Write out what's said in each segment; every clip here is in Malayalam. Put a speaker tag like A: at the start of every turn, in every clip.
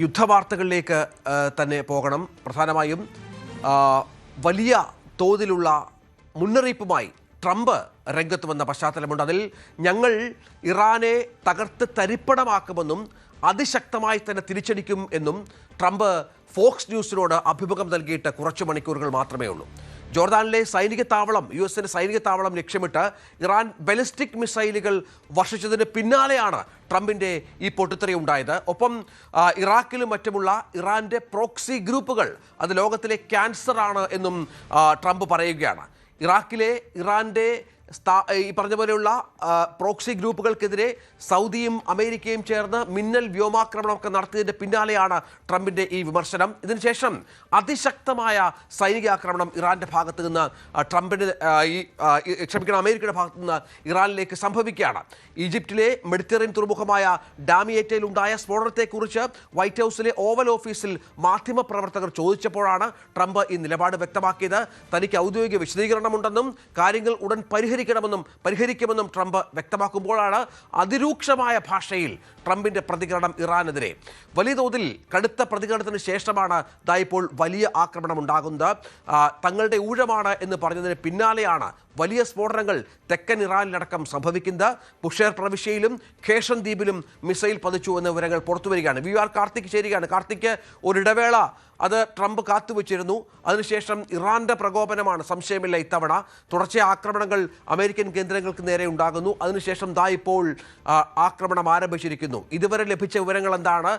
A: യുദ്ധവാർത്തകളിലേക്ക് തന്നെ പോകണം. പ്രധാനമായും വലിയ തോതിലുള്ള മുന്നറിയിപ്പുമായി ട്രംപ് രംഗത്ത് വന്ന പശ്ചാത്തലമുണ്ട്. അതിൽ ഞങ്ങൾ ഇറാനെ തകർത്ത് തരിപ്പണമാക്കുമെന്നും അതിശക്തമായി തന്നെ തിരിച്ചടിക്കും എന്നും ട്രംപ് ഫോക്സ് ന്യൂസിനോട് അഭിമുഖം നൽകിയിട്ട് കുറച്ച് മണിക്കൂറുകൾ മാത്രമേ ഉള്ളൂ. ജോർദാനിലെ സൈനിക താവളം, യുഎസിന്റെ സൈനിക താവളം ലക്ഷ്യമിട്ട് ഇറാൻ ബാലിസ്റ്റിക് മിസൈലുകൾ വർഷിച്ചതിന് പിന്നാലെയാണ് ട്രംപിൻ്റെ ഈ പൊട്ടിത്തെറി ഉണ്ടായത്. ഒപ്പം ഇറാഖിലും മറ്റുമുള്ള ഇറാൻ്റെ പ്രോക്സി ഗ്രൂപ്പുകൾ അത് ലോകത്തിലെ ക്യാൻസറാണ് എന്നും ട്രംപ് പറയുകയാണ്. ഇറാഖിലെ ഇറാൻ്റെ ഈ പറഞ്ഞ പോലെയുള്ള പ്രോക്സി ഗ്രൂപ്പുകൾക്കെതിരെ സൗദിയും അമേരിക്കയും ചേർന്ന് മിന്നൽ വ്യോമാക്രമണമൊക്കെ നടത്തിയതിൻ്റെ പിന്നാലെയാണ് ട്രംപിൻ്റെ ഈ വിമർശനം. ഇതിനുശേഷം അതിശക്തമായ സൈനികാക്രമണം ഇറാൻ്റെ ഭാഗത്ത് നിന്ന് അമേരിക്കയുടെ ഭാഗത്ത് നിന്ന് ഇറാനിലേക്ക് സംഭവിക്കുകയാണ്. ഈജിപ്തിലെ മെഡിറ്ററേനിയൻ തുറമുഖമായ ഡാമിയേറ്റയിൽ ഉണ്ടായ സ്ഫോടനത്തെക്കുറിച്ച് വൈറ്റ് ഹൗസിലെ ഓവൽ ഓഫീസിൽ മാധ്യമപ്രവർത്തകർ ചോദിച്ചപ്പോഴാണ് ട്രംപ് ഈ നിലപാട് വ്യക്തമാക്കിയത്. തനിക്ക് ഔദ്യോഗിക വിശദീകരണമുണ്ടെന്നും കാര്യങ്ങൾ ഉടൻ പരിഹരിക്കുമെന്നും ട്രംപ് വ്യക്തമാക്കുമ്പോഴാണ് അതിരൂക്ഷമായ ഭാഷയിൽ ട്രംപിന്റെ പ്രതികരണം ഇറാനെതിരെ. വലിയ തോതിൽ കടുത്ത പ്രതികരണത്തിന് ശേഷമാണ് ഇപ്പോൾ വലിയ ആക്രമണം ഉണ്ടാകുന്നത്. തങ്ങളുടെ ഊഴമാണ് എന്ന് പറഞ്ഞതിന് പിന്നാലെയാണ് വലിയ സ്ഫോടനങ്ങൾ തെക്കൻ ഇറാനിലടക്കം സംഭവിക്കുന്നത്. ബുഷേർ പ്രവിശ്യയിലും ഖേഷൻ ദ്വീപിലും മിസൈൽ പതിച്ചു എന്ന വിവരങ്ങൾ പുറത്തുവരികയാണ്. വി ആർ കാർത്തിക് ചേരുകയാണ്. കാർത്തിക്, ഒരിടവേള അത് ട്രംപ് കാത്തുവച്ചിരുന്നു. അതിനുശേഷം ഇറാന്റെ പ്രകോപനമാണ് സംശയമില്ല ഇത്തവണ. തുടർച്ചയായ ആക്രമണങ്ങൾ അമേരിക്കൻ കേന്ദ്രങ്ങൾക്ക് നേരെ ഉണ്ടാകുന്നു. അതിനുശേഷം ഇപ്പോൾ ആക്രമണം ആരംഭിച്ചിരിക്കുന്നു. ഇതുവരെ ലഭിച്ച വിവരങ്ങൾ എന്താണ്?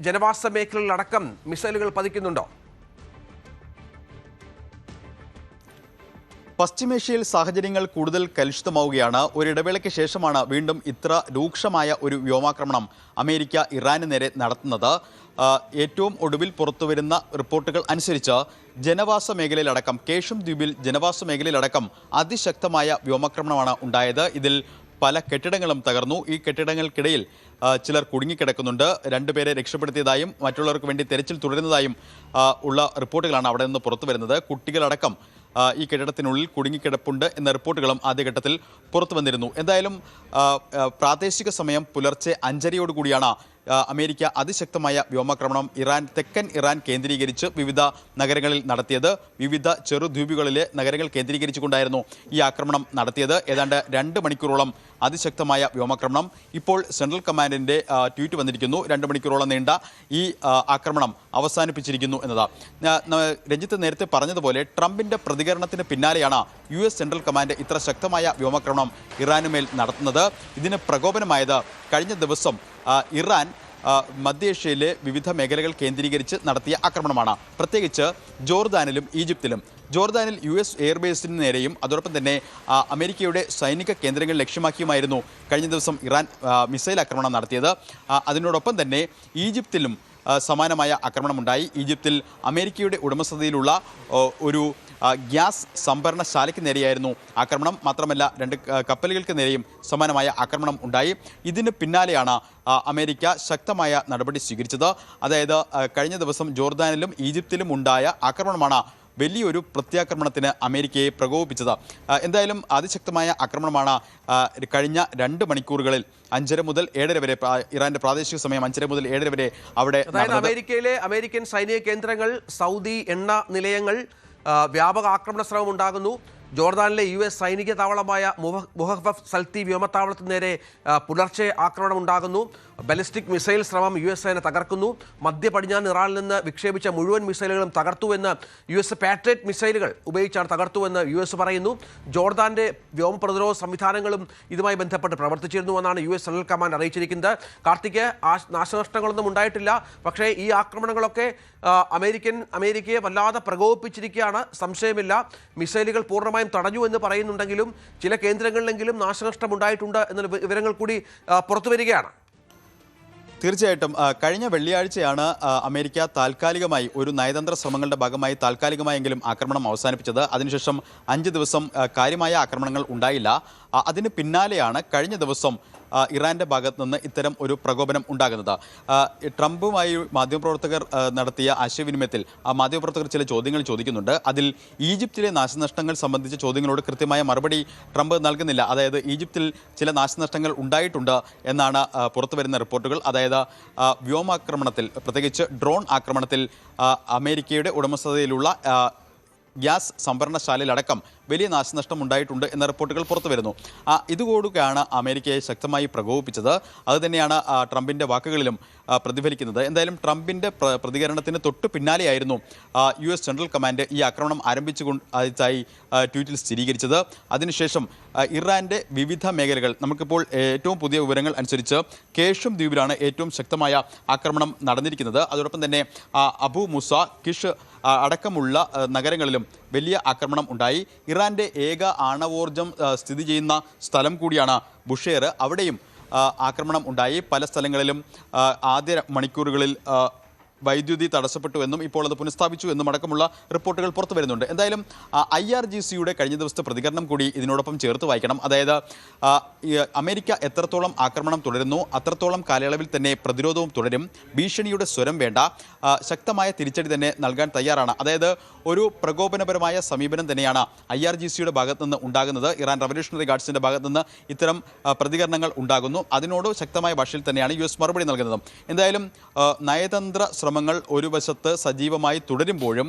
A: ജനവാസ മേഖലകളിലടക്കം മിസൈലുകൾ പതിക്കുന്നുണ്ടോ?
B: പശ്ചിമേഷ്യയിൽ സാഹചര്യങ്ങൾ കൂടുതൽ കലുഷിതമാവുകയാണ്. ഒരിടവേളയ്ക്ക് ശേഷമാണ് വീണ്ടും ഇത്ര രൂക്ഷമായ ഒരു വ്യോമാക്രമണം അമേരിക്ക ഇറാന് നേരെ നടത്തുന്നത്. ഏറ്റവും ഒടുവിൽ പുറത്തുവരുന്ന റിപ്പോർട്ടുകൾ അനുസരിച്ച് ജനവാസ മേഖലയിലടക്കം ഖേഷം ദ്വീപിൽ ജനവാസ മേഖലയിലടക്കം അതിശക്തമായ വ്യോമാക്രമണമാണ് ഉണ്ടായത്. ഇതിൽ പല കെട്ടിടങ്ങളും തകർന്നു. ഈ കെട്ടിടങ്ങൾക്കിടയിൽ ചിലർ കുടുങ്ങിക്കിടക്കുന്നുണ്ട്. 2 പേരെ രക്ഷപ്പെടുത്തിയതായും മറ്റുള്ളവർക്ക് വേണ്ടി തെരച്ചിൽ തുടരുന്നതായും ഉള്ള റിപ്പോർട്ടുകളാണ് അവിടെ നിന്ന് പുറത്തു വരുന്നത്. കുട്ടികളടക്കം ഈ കെട്ടിടത്തിനുള്ളിൽ കുടുങ്ങിക്കിടപ്പുണ്ട് എന്ന റിപ്പോർട്ടുകളും ആദ്യഘട്ടത്തിൽ പുറത്തു വന്നിരുന്നു. എന്തായാലും പ്രാദേശിക സമയം പുലർച്ചെ 5:30 അമേരിക്ക അതിശക്തമായ വ്യോമാക്രമണം തെക്കൻ ഇറാൻ കേന്ദ്രീകരിച്ച് വിവിധ നഗരങ്ങളിൽ നടത്തിയത്. വിവിധ ചെറുദ്വീപുകളിലെ നഗരങ്ങൾ കേന്ദ്രീകരിച്ചുകൊണ്ടായിരുന്നു ഈ ആക്രമണം നടത്തിയത്. ഏതാണ്ട് 2 മണിക്കൂറോളം അതിശക്തമായ വ്യോമാക്രമണം. ഇപ്പോൾ സെൻട്രൽ കമാൻഡിൻ്റെ ട്വീറ്റ് വന്നിരിക്കുന്നു. 2 മണിക്കൂറോളം നീണ്ട ഈ ആക്രമണം അവസാനിപ്പിച്ചിരിക്കുന്നു എന്നതാണ്. രഞ്ജിത്ത് നേരത്തെ പറഞ്ഞതുപോലെ ട്രംപിൻ്റെ പ്രതികരണത്തിന് പിന്നാലെയാണ് US സെൻട്രൽ കമാൻഡ് ഇത്ര ശക്തമായ വ്യോമാക്രമണം ഇറാനുമേൽ നടത്തുന്നത്. ഇതിന് പ്രകോപനമായത് കഴിഞ്ഞ ദിവസം ഇറാൻ മധ്യേഷ്യയിലെ വിവിധ മേഖലകൾ കേന്ദ്രീകരിച്ച് നടത്തിയ ആക്രമണമാണ്. പ്രത്യേകിച്ച് ജോർദാനിലും ഈജിപ്തിലും. ജോർദാനിൽ US എയർബേസിന് നേരെയും അതോടൊപ്പം തന്നെ അമേരിക്കയുടെ സൈനിക കേന്ദ്രങ്ങൾ ലക്ഷ്യമാക്കിയുമായിരുന്നു കഴിഞ്ഞ ദിവസം ഇറാൻ മിസൈൽ ആക്രമണം നടത്തിയത്. അതിനോടൊപ്പം തന്നെ ഈജിപ്തിലും സമാനമായ ആക്രമണമുണ്ടായി. ഈജിപ്തിൽ അമേരിക്കയുടെ ഉടമസ്ഥതയിലുള്ള ഒരു ഗ്യാസ് സംഭരണശാലയ്ക്ക് നേരെയായിരുന്നു ആക്രമണം. മാത്രമല്ല 2 കപ്പലുകൾക്ക് നേരെയും സമാനമായ ആക്രമണം ഉണ്ടായി. ഇതിന് പിന്നാലെയാണ് അമേരിക്ക ശക്തമായ നടപടി സ്വീകരിച്ചത്. അതായത് കഴിഞ്ഞ ദിവസം ജോർദാനിലും ഈജിപ്തിലും ഉണ്ടായ ആക്രമണമാണ് വലിയൊരു പ്രത്യാക്രമണത്തിന് അമേരിക്കയെ പ്രകോപിപ്പിച്ചത്. എന്തായാലും അതിശക്തമായ ആക്രമണമാണ് കഴിഞ്ഞ 2 മണിക്കൂറുകളിൽ 5:30 മുതൽ 7:30 വരെ ഇറാന്റെ പ്രാദേശിക സമയം 5:30 മുതൽ 7:30 വരെ അവിടെ.
A: അതായത് അമേരിക്കയിലെ അമേരിക്കൻ സൈനിക കേന്ദ്രങ്ങൾ, സൗദി എണ്ണ നിലയങ്ങൾ, വ്യാപക ആക്രമണ ശ്രമം ഉണ്ടാകുന്നു. ജോർദാനിലെ US സൈനിക താവളമായ മുഹഫഫ് സൽത്തി വ്യോമത്താവളത്തിന് നേരെ പുലർച്ചെ ആക്രമണം ഉണ്ടാകുന്നു. ബാലിസ്റ്റിക് മിസൈൽ ശ്രമം US സേന തകർക്കുന്നു. മധ്യ പടിഞ്ഞാറൻ ഇറാനിൽ നിന്ന് വിക്ഷേപിച്ച മുഴുവൻ മിസൈലുകളും തകർത്തുവെന്ന് US പാട്രിയറ്റ് മിസൈലുകൾ ഉപയോഗിച്ചാണ് തകർത്തുവെന്ന് US പറയുന്നു. ജോർദാന്റെ വ്യോമ പ്രതിരോധ സംവിധാനങ്ങളും ഇതുമായി ബന്ധപ്പെട്ട് പ്രവർത്തിച്ചിരുന്നുവെന്നാണ് US സെൻട്രൽ കമാൻഡ് അറിയിച്ചിരിക്കുന്നത്. കാർത്തിക്, നാശനഷ്ടങ്ങളൊന്നും ഉണ്ടായിട്ടില്ല. പക്ഷേ ഈ ആക്രമണങ്ങളൊക്കെ അമേരിക്കയെ വല്ലാതെ പ്രകോപിപ്പിച്ചിരിക്കുകയാണ്, സംശയമില്ല. മിസൈലുകൾ പൂർണ്ണമായും തടഞ്ഞു എന്ന് പറയുന്നുണ്ടെങ്കിലും ചില കേന്ദ്രങ്ങളിലെങ്കിലും നാശനഷ്ടം ഉണ്ടായിട്ടുണ്ട് എന്ന വിവരങ്ങൾ കൂടി പുറത്തു വരികയാണ്.
B: തീർച്ചയായിട്ടും കഴിഞ്ഞ വെള്ളിയാഴ്ചയാണ് അമേരിക്ക താൽക്കാലികമായി ഒരു നയതന്ത്ര ശ്രമങ്ങളുടെ ഭാഗമായി താൽക്കാലികമായെങ്കിലും ആക്രമണം അവസാനിപ്പിച്ചത്. അതിനുശേഷം 5 ദിവസം കാര്യമായ ആക്രമണങ്ങൾ ഉണ്ടായില്ല. അതിന് പിന്നാലെയാണ് കഴിഞ്ഞ ദിവസം ഇറാന്റെ ഭാഗത്ത് നിന്ന് ഇത്തരം ഒരു പ്രകോപനം ഉണ്ടാകുന്നത്. ട്രംപുമായി മാധ്യമപ്രവർത്തകർ നടത്തിയ ആശയവിനിമയത്തിൽ ആ മാധ്യമപ്രവർത്തകർ ചില ചോദ്യങ്ങൾ ചോദിക്കുന്നുണ്ട്. അതിൽ ഈജിപ്തിലെ നാശനഷ്ടങ്ങൾ സംബന്ധിച്ച ചോദ്യങ്ങളോട് കൃത്യമായ മറുപടി ട്രംപ് നൽകുന്നില്ല. അതായത് ഈജിപ്തിൽ ചില നാശനഷ്ടങ്ങൾ ഉണ്ടായിട്ടുണ്ട് എന്നാണ് പുറത്തുവരുന്ന റിപ്പോർട്ടുകൾ. അതായത് വ്യോമാക്രമണത്തിൽ, പ്രത്യേകിച്ച് ഡ്രോൺ ആക്രമണത്തിൽ അമേരിക്കയുടെ ഉടമസ്ഥതയിലുള്ള ഗ്യാസ് സംഭരണശാലയിലടക്കം വലിയ നാശനഷ്ടം ഉണ്ടായിട്ടുണ്ട് എന്ന റിപ്പോർട്ടുകൾ പുറത്തു വരുന്നു. ഇതുകൂടിയാണ് അമേരിക്കയെ ശക്തമായി പ്രകോപിപ്പിച്ചത്. അതുതന്നെയാണ് ട്രംപിൻ്റെ വാക്കുകളിലും പ്രതിഫലിക്കുന്നത്. എന്തായാലും ട്രംപിൻ്റെ പ്രതികരണത്തിന് തൊട്ടു പിന്നാലെയായിരുന്നു US സെൻട്രൽ കമാൻഡ് ഈ ആക്രമണം ആരംഭിച്ചതായി ട്വീറ്റിൽ സ്ഥിരീകരിച്ചത്. അതിനുശേഷം ഇറാൻ്റെ വിവിധ മേഖലകൾ, നമുക്കിപ്പോൾ ഏറ്റവും പുതിയ വിവരങ്ങൾ അനുസരിച്ച് കേഷും ദ്വീപിലാണ് ഏറ്റവും ശക്തമായ ആക്രമണം നടന്നിരിക്കുന്നത്. അതോടൊപ്പം തന്നെ അബു മുസ, കിഷ് അടക്കമുള്ള നഗരങ്ങളിലും വലിയ ആക്രമണം ഉണ്ടായി. ഇറാൻ്റെ ഏക ആണവോർജം സ്ഥിതി ചെയ്യുന്ന സ്ഥലം കൂടിയാണ് ബുഷേർ. അവിടെയും ആക്രമണം ഉണ്ടായി. പല സ്ഥലങ്ങളിലും ആദ്യ മണിക്കൂറുകളിൽ വൈദ്യുതി തടസ്സപ്പെട്ടു എന്നും ഇപ്പോൾ അത് പുനഃസ്ഥാപിച്ചു എന്നും അടക്കമുള്ള റിപ്പോർട്ടുകൾ പുറത്തു വരുന്നുണ്ട്. എന്തായാലും IRGCയുടെ കഴിഞ്ഞ ദിവസത്തെ പ്രതികരണം കൂടി ഇതിനോടൊപ്പം ചേർത്ത് വായിക്കണം. അതായത് അമേരിക്ക എത്രത്തോളം ആക്രമണം തുടരുന്നു അത്രത്തോളം കാലയളവിൽ തന്നെ പ്രതിരോധവും തുടരും. ഭീഷണിയുടെ സ്വരം വേണ്ട, ശക്തമായ തിരിച്ചടി തന്നെ നൽകാൻ തയ്യാറാണ്. അതായത് ഒരു പ്രകോപനപരമായ സമീപനം തന്നെയാണ് IRGCയുടെ ഭാഗത്തു നിന്ന് ഉണ്ടാകുന്നത്. ഇറാൻ റവല്യൂഷണറി ഗാർഡ്സിൻ്റെ ഭാഗത്തു നിന്ന് ഇത്തരം പ്രതികരണങ്ങൾ ഉണ്ടാകുന്നു. അതിനോട് ശക്തമായ ഭാഷയിൽ തന്നെയാണ് US മറുപടി നൽകുന്നത്. എന്തായാലും നയതന്ത്ര ശ്രമങ്ങൾ ഒരു വശത്ത് സജീവമായി തുടരുമ്പോഴും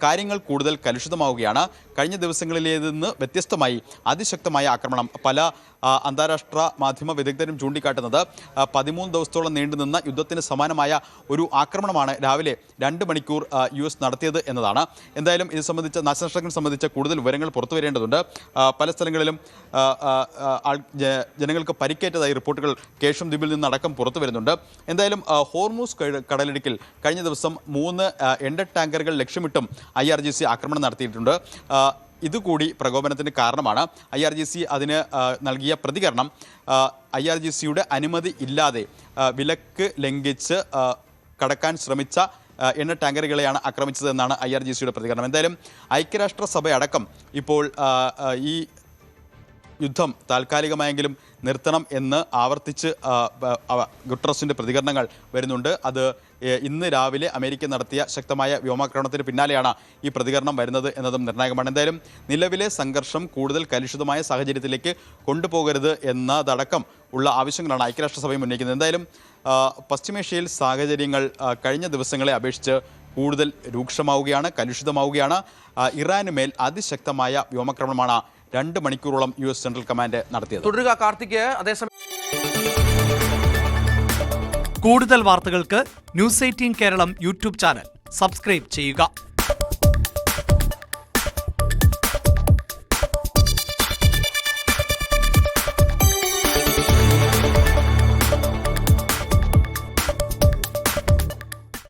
B: കാര്യങ്ങൾ കൂടുതൽ കലുഷിതമാവുകയാണ്. കഴിഞ്ഞ ദിവസങ്ങളിലേതെന്ന് വ്യത്യസ്തമായി അതിശക്തമായ ആക്രമണം പല അന്താരാഷ്ട്ര മാധ്യമ വിദഗ്ധരും ചൂണ്ടിക്കാട്ടുന്നത് 13 ദിവസത്തോളം നീണ്ടുനിന്ന യുദ്ധത്തിന് സമാനമായ ഒരു ആക്രമണമാണ് രാവിലെ 2 മണിക്കൂർ US നടത്തിയത് എന്നതാണ്. എന്തായാലും ഇത് സംബന്ധിച്ച നാശനഷ്ടങ്ങൾ സംബന്ധിച്ച കൂടുതൽ വിവരങ്ങൾ പുറത്തു വരേണ്ടതുണ്ട്. പല സ്ഥലങ്ങളിലും ജനങ്ങൾക്ക് പരിക്കേറ്റതായി റിപ്പോർട്ടുകൾ കേഷം ദ്വീപിൽ നിന്നടക്കം പുറത്തു വരുന്നുണ്ട്. എന്തായാലും ഹോർമൂസ് കടലിടുക്കിൽ കഴിഞ്ഞ ദിവസം 3 എണ്ണ ടാങ്കറുകൾ ലക്ഷ്യമിട്ടും IRGC ആക്രമണം നടത്തിയിട്ടുണ്ട്. ഇതുകൂടി പ്രകോപനത്തിന് കാരണമാണ്. IRGC അതിന് നൽകിയ പ്രതികരണം IRGCയുടെ അനുമതി ഇല്ലാതെ വിലക്ക് ലംഘിച്ച് കടക്കാൻ ശ്രമിച്ച എണ്ണ ടാങ്കറുകളെയാണ് ആക്രമിച്ചതെന്നാണ് IRGCയുടെ പ്രതികരണം. എന്തായാലും ഐക്യരാഷ്ട്രസഭയടക്കം ഇപ്പോൾ ഈ യുദ്ധം താൽക്കാലികമായെങ്കിലും നിർത്തണം എന്ന് ആവർത്തിച്ച് ഗുട്ടറസിൻ്റെ പ്രതികരണങ്ങൾ വരുന്നുണ്ട്. അത് ഇന്ന് രാവിലെ അമേരിക്ക നടത്തിയ ശക്തമായ വ്യോമാക്രമണത്തിന് പിന്നാലെയാണ് ഈ പ്രതികരണം വരുന്നത് എന്നതും നിർണായകമാണ്. എന്തായാലും നിലവിലെ സംഘർഷം കൂടുതൽ കലുഷിതമായ സാഹചര്യത്തിലേക്ക് കൊണ്ടുപോകരുത് എന്നതടക്കം ഉള്ള ആവശ്യങ്ങളാണ് ഐക്യരാഷ്ട്രസഭയും ഉന്നയിക്കുന്നത്. എന്തായാലും പശ്ചിമേഷ്യയിൽ സാഹചര്യങ്ങൾ കഴിഞ്ഞ ദിവസങ്ങളെ അപേക്ഷിച്ച് കൂടുതൽ രൂക്ഷമാവുകയാണ്, കലുഷിതമാവുകയാണ്. ഇറാന് മേൽ അതിശക്തമായ വ്യോമാക്രമണമാണ് 2 മണിക്കൂറോളം US സെൻട്രൽ കമാൻഡ് നടത്തിയത്.
A: തുടരുക കാർത്തിക്. അതേസമയം
C: കൂടുതൽ വാർത്തകൾക്ക് News 18 Keralam YouTube channel subscribe ചെയ്യുക.